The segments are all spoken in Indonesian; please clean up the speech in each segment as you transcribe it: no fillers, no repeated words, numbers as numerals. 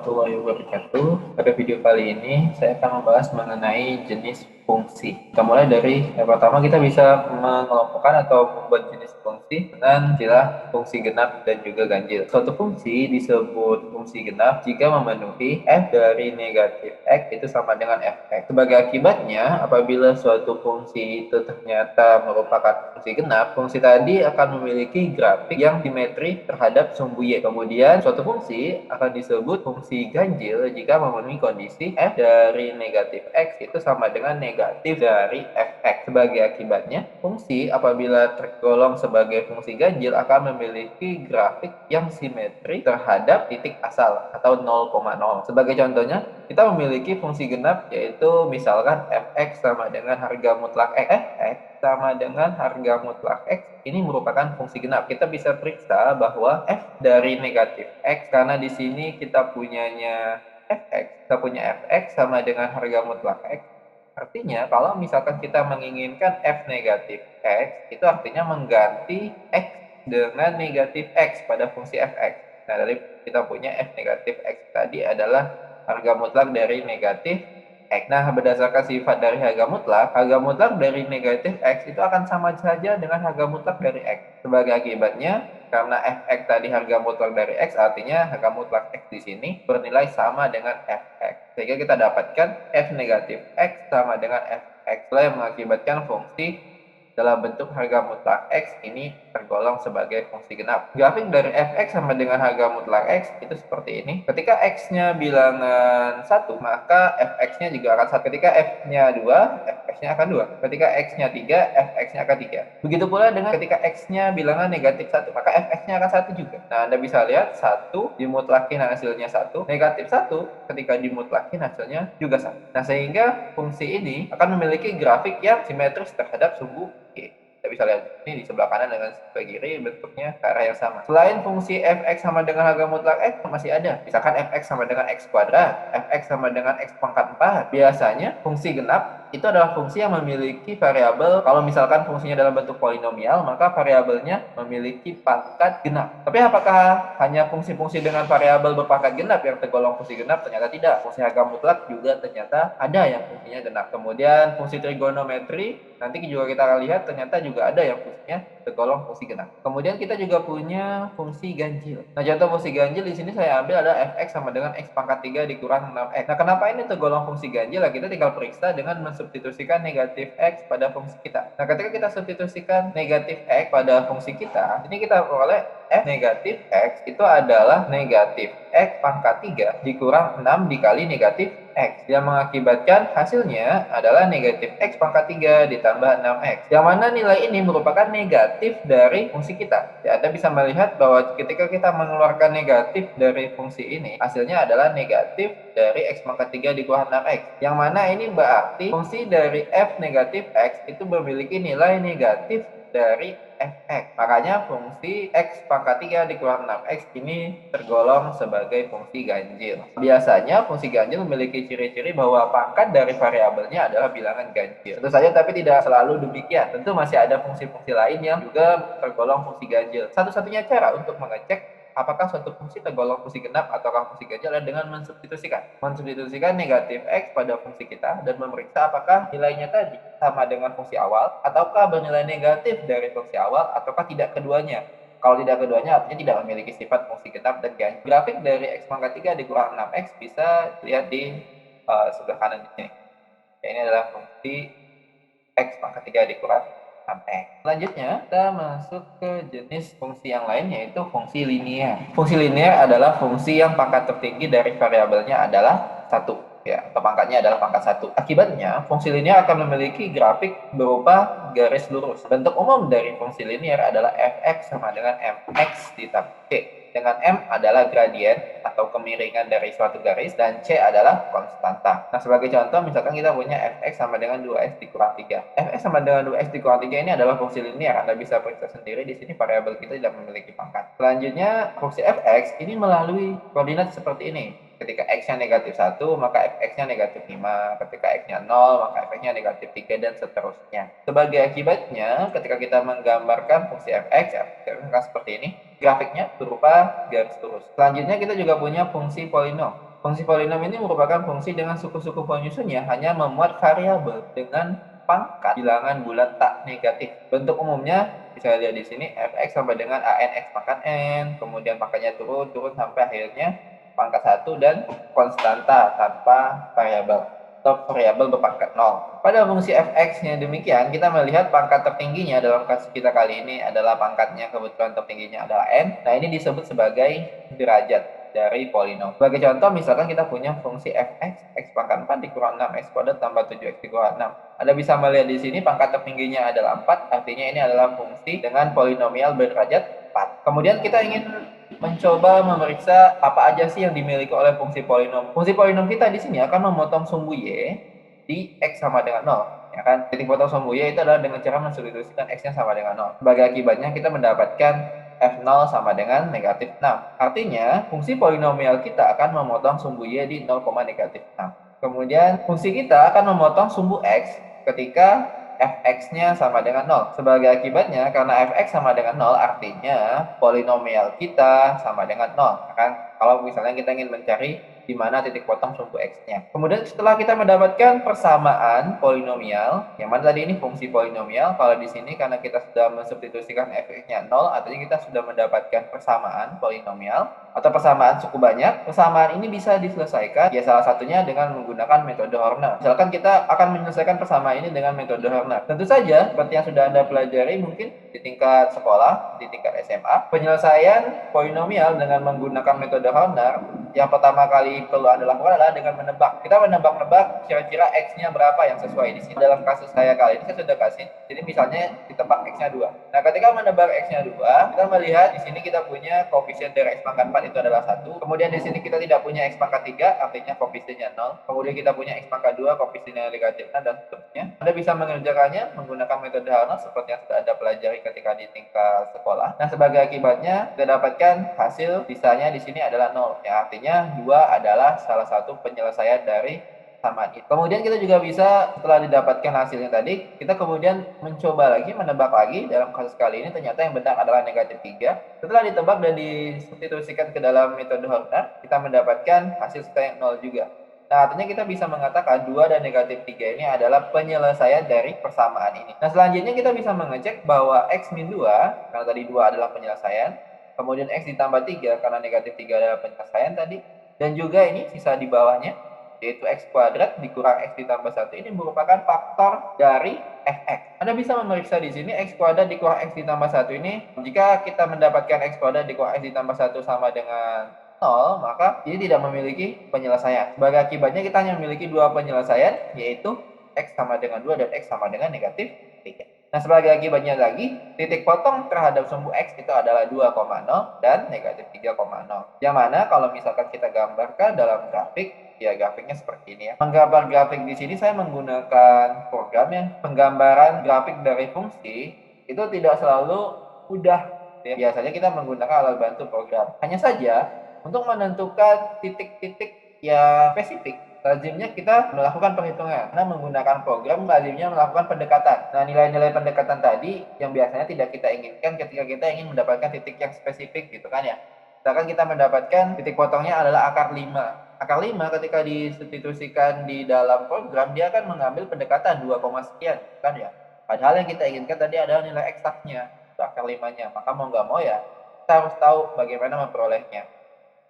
warahmatullahi wabarakatuh. Pada video kali ini saya akan membahas mengenai jenis fungsi. Kita mulai dari yang pertama, kita bisa mengelompokkan atau membuat jenis fungsi dengan istilah fungsi genap dan juga ganjil. Suatu fungsi disebut fungsi genap jika memenuhi f dari negatif x itu sama dengan fx. Sebagai akibatnya, apabila suatu fungsi itu ternyata merupakan fungsi genap, fungsi tadi akan memiliki grafik yang simetri terhadap sumbu y. Kemudian suatu fungsi akan disebut fungsi ganjil jika memenuhi kondisi f dari negatif x itu sama dengan negatif dari fx. Sebagai akibatnya, fungsi apabila tergolong sebagai fungsi ganjil akan memiliki grafik yang simetri terhadap titik asal atau 0,0. Sebagai contohnya, kita memiliki fungsi genap yaitu misalkan fx sama dengan harga mutlak x. Fx sama dengan harga mutlak x ini merupakan fungsi genap. Kita bisa periksa bahwa f dari negatif x, karena di sini kita punyanya fx, kita punya fx sama dengan harga mutlak x. Artinya kalau misalkan kita menginginkan f negatif x, itu artinya mengganti x dengan negatif x pada fungsi fx. Nah, dari kita punya f negatif x tadi adalah harga mutlak dari negatif x. Nah, berdasarkan sifat dari harga mutlak dari negatif x itu akan sama saja dengan harga mutlak dari x. Sebagai akibatnya, karena fx tadi harga mutlak dari x, artinya harga mutlak x di sini bernilai sama dengan fx. Sehingga kita dapatkan f negatif x sama dengan fx, yang mengakibatkan fungsi dalam bentuk harga mutlak x ini tergolong sebagai fungsi genap. Grafik dari fx sama dengan harga mutlak x itu seperti ini. Ketika x-nya bilangan 1, maka fx-nya juga akan 1. Ketika f-nya 2, fx-nya akan 2. Ketika x-nya 3, fx-nya akan 3. Begitu pula dengan ketika x-nya bilangan negatif 1, maka fx-nya akan 1 juga. Nah, Anda bisa lihat 1 dimutlakin hasilnya 1, negatif 1 ketika dimutlakin hasilnya juga 1. Nah, sehingga fungsi ini akan memiliki grafik yang simetris terhadap sumbu y. Kita bisa lihat ini di sebelah kanan dengan sebelah kiri bentuknya ke arah yang sama. Selain fungsi fx sama dengan harga mutlak x, masih ada. Misalkan fx sama dengan x kuadrat, fx sama dengan x pangkat 4. Biasanya fungsi genap itu adalah fungsi yang memiliki variabel. Kalau misalkan fungsinya dalam bentuk polinomial, maka variabelnya memiliki pangkat genap. Tapi apakah hanya fungsi-fungsi dengan variabel berpangkat genap yang tergolong fungsi genap? Ternyata tidak. Fungsi harga mutlak juga ternyata ada yang fungsinya genap. Kemudian fungsi trigonometri, nanti juga kita akan lihat ternyata juga ada yang fungsinya tergolong fungsi genap. Kemudian kita juga punya fungsi ganjil. Nah, contoh fungsi ganjil di sini saya ambil ada fx sama dengan x pangkat 3 dikurang 6x. Nah, kenapa ini tergolong fungsi ganjil? Nah, kita tinggal periksa dengan mensubstitusikan negatif x pada fungsi kita. Nah, ketika kita substitusikan negatif x pada fungsi kita, ini kita peroleh f negatif x itu adalah negatif x pangkat 3 dikurang 6 dikali negatif x, yang mengakibatkan hasilnya adalah negatif x pangkat 3 ditambah 6x, yang mana nilai ini merupakan negatif dari fungsi kita. Ya, Anda bisa melihat bahwa ketika kita mengeluarkan negatif dari fungsi ini, hasilnya adalah negatif dari x pangkat 3 dikurang 6x, yang mana ini berarti fungsi dari f negatif x itu memiliki nilai negatif dari fx. Makanya fungsi x pangkat 3 dikurang 6x ini tergolong sebagai fungsi ganjil. Biasanya fungsi ganjil memiliki ciri-ciri bahwa pangkat dari variabelnya adalah bilangan ganjil. Tentu saja tapi tidak selalu demikian. Tentu masih ada fungsi-fungsi lain yang juga tergolong fungsi ganjil. Satu-satunya cara untuk mengecek apakah suatu fungsi tergolong fungsi genap ataukah fungsi ganjil adalah dengan mensubstitusikan negatif x pada fungsi kita dan memeriksa apakah nilainya tadi sama dengan fungsi awal ataukah bernilai negatif dari fungsi awal ataukah tidak keduanya. Kalau tidak keduanya artinya tidak memiliki sifat fungsi genap dan ganjil. Grafik dari x pangkat 3 dikurang 6x bisa dilihat di sebelah kanan di sini. Ya, ini adalah fungsi x pangkat 3 dikurang 6x. Selanjutnya, kita masuk ke jenis fungsi yang lain, yaitu fungsi linear. Fungsi linear adalah fungsi yang pangkat tertinggi dari variabelnya adalah 1. Ya, atau pangkatnya adalah pangkat 1. Akibatnya, fungsi linear akan memiliki grafik berupa garis lurus. Bentuk umum dari fungsi linear adalah fx sama dengan mx ditambah c. Dengan M adalah gradien atau kemiringan dari suatu garis dan C adalah konstanta. Nah, sebagai contoh misalkan kita punya fx sama dengan 2x dikurang 3. Fx sama dengan 2x dikurang 3 ini adalah fungsi linear. Anda bisa periksa sendiri di sini variabel kita tidak memiliki pangkat. Selanjutnya, fungsi fx ini melalui koordinat seperti ini. Ketika x-nya negatif 1, maka fx-nya negatif 5. Ketika x-nya 0, maka fx-nya negatif 3, dan seterusnya. Sebagai akibatnya, ketika kita menggambarkan fungsi fx, akan seperti ini. Grafiknya berupa garis lurus. Selanjutnya kita juga punya fungsi polinom. Fungsi polinom ini merupakan fungsi dengan suku-suku penyusunnya hanya memuat variabel dengan pangkat bilangan bulat tak negatif. Bentuk umumnya bisa lihat di sini fx sampai dengan an x pangkat n, kemudian pangkatnya turun sampai akhirnya pangkat 1 dan konstanta tanpa variabel atau variabel berpangkat 0. Pada fungsi fx-nya demikian, kita melihat pangkat tertingginya dalam kasus kita kali ini adalah pangkatnya kebetulan tertingginya adalah n. Nah, ini disebut sebagai derajat dari polinom. Sebagai contoh, misalkan kita punya fungsi fx, x pangkat 4 dikurang 6x kuadrat tambah 7x dikurang 6. Anda bisa melihat di sini pangkat tertingginya adalah 4, artinya ini adalah fungsi dengan polinomial berderajat 4. Kemudian kita ingin mencoba memeriksa apa aja sih yang dimiliki oleh fungsi polinom. Fungsi polinom kita di sini akan memotong sumbu y di x sama dengan 0. Ya kan? Titik potong sumbu y itu adalah dengan cara mensubstitusikan x-nya sama dengan 0. Sebagai akibatnya kita mendapatkan f0 sama dengan negatif 6. Artinya, fungsi polinomial kita akan memotong sumbu y di 0, negatif 6. Kemudian, fungsi kita akan memotong sumbu x ketika fx-nya sama dengan 0. Sebagai akibatnya, karena fx sama dengan 0, artinya polinomial kita sama dengan 0. Kan? Kalau misalnya kita ingin mencari di mana titik potong sumbu x-nya. Kemudian setelah kita mendapatkan persamaan polinomial, yang mana tadi ini fungsi polinomial, kalau di sini karena kita sudah mensubstitusikan fx-nya 0, artinya kita sudah mendapatkan persamaan polinomial atau persamaan suku banyak. Persamaan ini bisa diselesaikan ya salah satunya dengan menggunakan metode Horner. Misalkan kita akan menyelesaikan persamaan ini dengan metode Horner. Tentu saja seperti yang sudah Anda pelajari mungkin di tingkat sekolah, di tingkat SMA, penyelesaian polinomial dengan menggunakan metode Horner yang pertama kali perlu Anda lakukan adalah dengan menebak. Kita menebak-nebak kira-kira x-nya berapa yang sesuai di sini. Dalam kasus saya kali ini saya sudah kasih. Jadi misalnya ditebak x-nya 2. Nah, ketika menebak x-nya 2, kita melihat di sini kita punya koefisien dari x pangkat 4 itu adalah 1. Kemudian di sini kita tidak punya x pangkat 3, artinya koefisiennya 0. Kemudian kita punya x pangkat 2, koefisiennya negatif 6 dan seterusnya. Anda bisa mengerjakannya menggunakan metode Horner seperti yang sudah Anda pelajari ketika di tingkat sekolah. Nah, sebagai akibatnya kita dapatkan hasil sisanya di sini adalah 0. Ya, artinya 2 adalah salah satu penyelesaian dari persamaan itu. Kemudian kita juga bisa setelah didapatkan hasilnya tadi, kita kemudian mencoba lagi, menebak lagi. Dalam kasus kali ini ternyata yang benar adalah negatif 3. Setelah ditebak dan disubstitusikan ke dalam metode Horner, kita mendapatkan hasil yang 0 juga. Nah, artinya kita bisa mengatakan 2 dan negatif 3 ini adalah penyelesaian dari persamaan ini. Nah, selanjutnya kita bisa mengecek bahwa x min 2, karena tadi 2 adalah penyelesaian, kemudian x ditambah 3 karena negatif 3 adalah penyelesaian tadi, dan juga ini sisa di bawahnya, yaitu x kuadrat dikurang x ditambah 1 ini merupakan faktor dari fx. Anda bisa memeriksa di sini x kuadrat dikurang x ditambah 1 ini, jika kita mendapatkan x kuadrat dikurang x ditambah 1 sama dengan 0, maka ini tidak memiliki penyelesaian. Sebagai akibatnya kita hanya memiliki 2 penyelesaian, yaitu x sama dengan 2 dan x sama dengan negatif 3. Nah, sebagai akibatnya lagi, titik potong terhadap sumbu x itu adalah 2,0 dan negatif 3,0. Yang mana kalau misalkan kita gambarkan dalam grafik, ya grafiknya seperti ini ya. Menggambar grafik di sini saya menggunakan program yang penggambaran grafik dari fungsi itu tidak selalu mudah. Ya. Biasanya kita menggunakan alat bantu program. Hanya saja untuk menentukan titik-titik yang spesifik, lazimnya kita melakukan perhitungan. Karena menggunakan program, lazimnya melakukan pendekatan. Nah, nilai-nilai pendekatan tadi yang biasanya tidak kita inginkan ketika kita ingin mendapatkan titik yang spesifik gitu kan ya. Misalkan kita mendapatkan titik potongnya adalah akar 5. Akar 5 ketika disubstitusikan di dalam program, dia akan mengambil pendekatan 2, sekian kan ya. Padahal yang kita inginkan tadi adalah nilai eksaknya, akar 5-nya. Maka mau nggak mau ya, kita harus tahu bagaimana memperolehnya.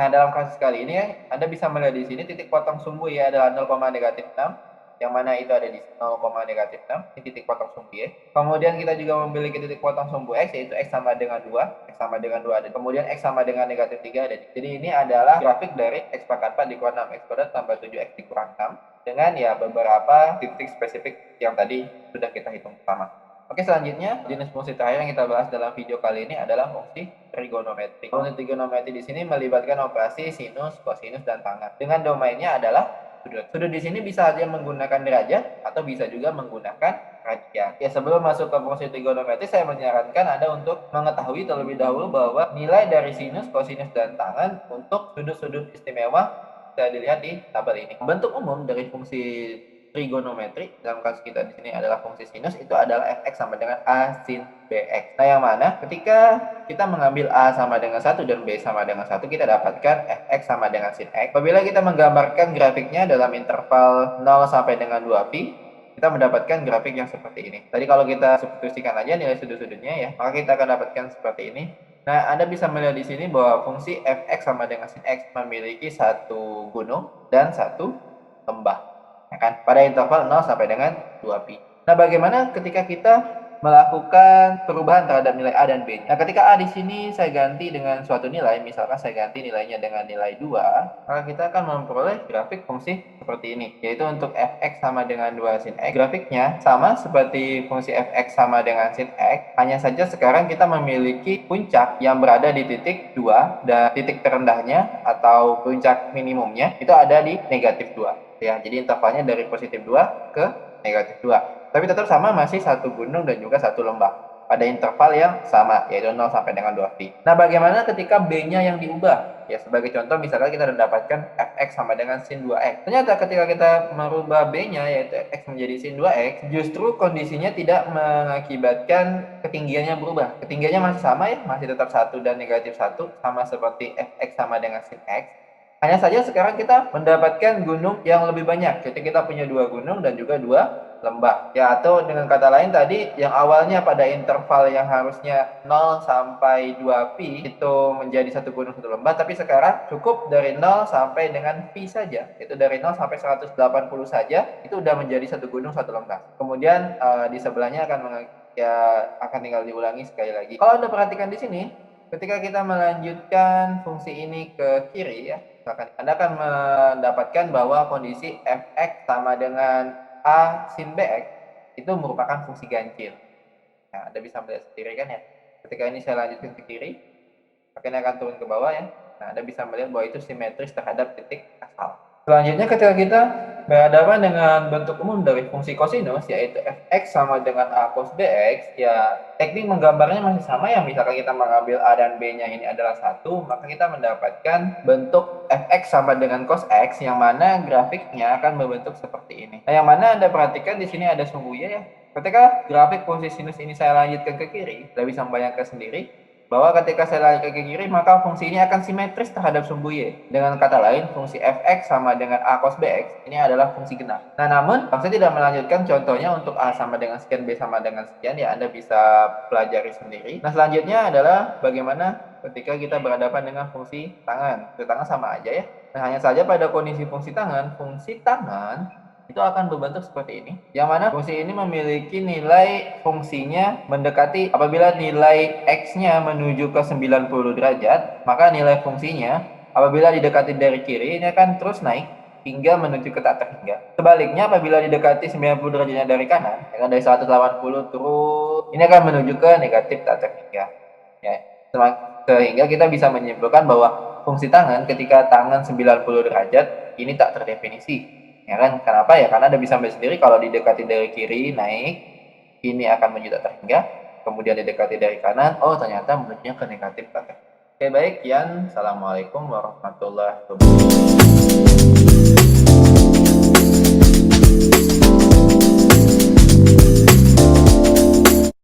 Nah, dalam kasus kali ini Anda bisa melihat di sini titik potong sumbu ya adalah 0, negatif 6, yang mana itu ada di 0, negatif 6, ini titik potong sumbu ya. Kemudian kita juga memiliki titik potong sumbu x, yaitu x sama dengan 2, x sama dengan 2 ada. Kemudian x sama dengan negatif 3 ada. Jadi ini adalah grafik dari x pangkat 4 dikurang 6x kuadrat tambah 7x dikurang 6 dengan ya beberapa titik spesifik yang tadi sudah kita hitung pertama. Oke, selanjutnya jenis fungsi terakhir yang kita bahas dalam video kali ini adalah fungsi trigonometri. Fungsi trigonometri di sini melibatkan operasi sinus, kosinus, dan tangen. Dengan domainnya adalah sudut. Sudut di sini bisa saja menggunakan derajat atau bisa juga menggunakan radian. Ya, sebelum masuk ke fungsi trigonometri, saya menyarankan Anda untuk mengetahui terlebih dahulu bahwa nilai dari sinus, kosinus, dan tangen untuk sudut-sudut istimewa bisa dilihat di tabel ini. Bentuk umum dari fungsi trigonometri, dalam kasus kita di sini adalah fungsi sinus, itu adalah fx sama dengan a sin bx. Nah, yang mana ketika kita mengambil a sama dengan 1 dan b sama dengan 1, kita dapatkan fx sama dengan sin x. Apabila kita menggambarkan grafiknya dalam interval 0 sampai dengan 2pi, kita mendapatkan grafik yang seperti ini. Tadi kalau kita substitusikan aja nilai sudut-sudutnya ya, maka kita akan dapatkan seperti ini. Nah, Anda bisa melihat di sini bahwa fungsi fx sama dengan sin x memiliki satu gunung dan satu lembah. Ya kan? Pada interval 0 sampai dengan 2pi. Nah, bagaimana ketika kita melakukan perubahan terhadap nilai A dan B. Nah, ketika A di sini saya ganti dengan suatu nilai, misalkan saya ganti nilainya dengan nilai 2, maka kita akan memperoleh grafik fungsi seperti ini, yaitu untuk fx sama dengan 2 sin x. Grafiknya sama seperti fungsi fx sama dengan sin x, hanya saja sekarang kita memiliki puncak yang berada di titik 2 dan titik terendahnya atau puncak minimumnya itu ada di negatif 2. Ya, jadi intervalnya dari positif 2 ke negatif 2. Tapi tetap sama, masih satu gunung dan juga satu lembah pada interval yang sama, yaitu 0 sampai dengan 2pi. Nah, bagaimana ketika B-nya yang diubah? Ya, sebagai contoh, misalkan kita mendapatkan fx sama dengan sin 2x. Ternyata ketika kita merubah B-nya, yaitu x menjadi sin 2x, justru kondisinya tidak mengakibatkan ketinggiannya berubah. Ketinggiannya masih sama ya, masih tetap 1 dan negatif 1, sama seperti fx sama dengan sin x. Hanya saja sekarang kita mendapatkan gunung yang lebih banyak. Jadi kita punya 2 gunung dan juga 2 lembah. Ya, atau dengan kata lain tadi yang awalnya pada interval yang harusnya 0 sampai 2pi itu menjadi satu gunung satu lembah, tapi sekarang cukup dari 0 sampai dengan pi saja. Itu dari 0 sampai 180 saja itu udah menjadi satu gunung satu lembah. Kemudian di sebelahnya akan tinggal diulangi sekali lagi. Kalau Anda perhatikan di sini, ketika kita melanjutkan fungsi ini ke kiri ya, Anda akan mendapatkan bahwa kondisi fx sama dengan a sin bx itu merupakan fungsi ganjil. Nah, Anda bisa melihat sendiri kan ya. Ketika ini saya lanjutkan ke kiri, maka ini akan turun ke bawah ya. Nah, Anda bisa melihat bahwa itu simetris terhadap titik asal. Selanjutnya ketika kita berhadapan dengan bentuk umum dari fungsi kosinus, yaitu fx sama dengan a cos bx, ya teknik menggambarnya masih sama ya. Misalkan kita mengambil a dan b-nya ini adalah 1, maka kita mendapatkan bentuk fx sama dengan cos x, yang mana grafiknya akan berbentuk seperti ini. Nah, yang mana Anda perhatikan di sini ada sumbu ya. Ketika grafik fungsi sinus ini saya lanjutkan ke kiri, Anda bisa membayangkan sendiri bahwa ketika saya lanjutkan ke kiri, maka fungsi ini akan simetris terhadap sumbu y. Dengan kata lain, fungsi fx sama dengan a cos bx ini adalah fungsi genap. Nah, namun saya tidak melanjutkan contohnya untuk a sama dengan sekian, b sama dengan sekian, ya Anda bisa pelajari sendiri. Nah, selanjutnya adalah bagaimana ketika kita berhadapan dengan fungsi tangan. Fungsi tangan sama aja ya. Nah, hanya saja pada kondisi fungsi tangan itu akan berbentuk seperti ini, yang mana fungsi ini memiliki nilai fungsinya mendekati, apabila nilai x-nya menuju ke 90 derajat, maka nilai fungsinya apabila didekati dari kiri ini akan terus naik hingga menuju ke tak terhingga. Sebaliknya, apabila didekati 90 derajatnya dari kanan, dari 180 turun, ini akan menuju ke negatif tak terhingga. Ya, sehingga kita bisa menyimpulkan bahwa fungsi tangan ketika tangan 90 derajat ini tak terdefinisi. Ya kan? Kenapa ya? Karena Anda bisa ambil sendiri, kalau didekati dari kiri naik, ini akan menuju tak terhingga. Kemudian didekati dari kanan, oh ternyata menuju ke negatif tak terhingga. Oke, baik, Assalamualaikum warahmatullahi wabarakatuh.